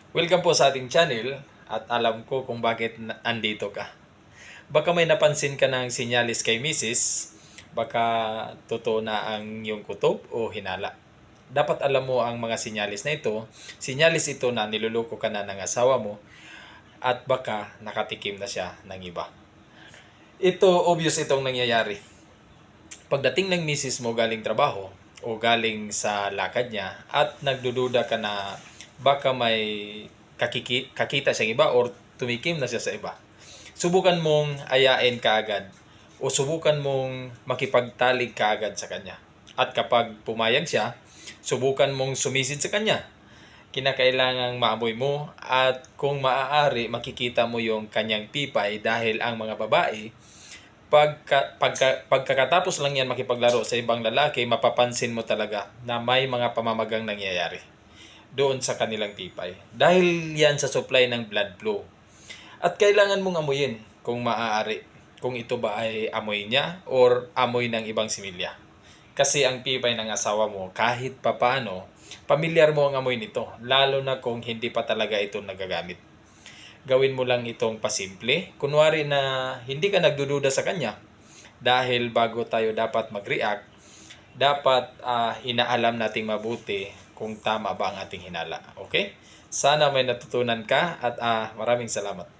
Welcome po sa ating channel at alam ko kung bakit andito ka. Baka may napansin ka ng sinyalis kay Mrs. Baka totoo na ang iyong kutob o hinala. Dapat alam mo ang mga sinyalis na ito. Sinyalis ito na niloloko ka na ng asawa mo at baka nakatikim na siya ng iba. Ito, obvious itong nangyayari. Pagdating ng Mrs. mo galing trabaho o galing sa lakad niya at nagdududa ka na baka may kakita siyang iba or tumikim na siya sa iba. Subukan mong ayain kaagad o subukan mong makipagtalik kaagad sa kanya. At kapag pumayag siya, subukan mong sumisid sa kanya. Kinakailangang maamoy mo at kung maaari makikita mo yung kanyang pipay dahil ang mga babae pagkakatapos lang yan makipaglaro sa ibang lalaki, mapapansin mo talaga na may mga pamamagang nangyayari doon sa kanilang pipay. Dahil yan sa supply ng blood flow. At kailangan mong amuyin kung maaari. Kung ito ba ay amoy niya or amoy ng ibang similya. Kasi ang pipay ng asawa mo, kahit papano, pamilyar mo ang amoy nito. Lalo na kung hindi pa talaga ito nagagamit. Gawin mo lang itong pasimple. Kunwari na hindi ka nagdududa sa kanya. Dahil bago tayo dapat mag-react, dapat inaalam nating mabuti kung tama ba ang ating hinala. Okay? Sana may natutunan ka at maraming salamat.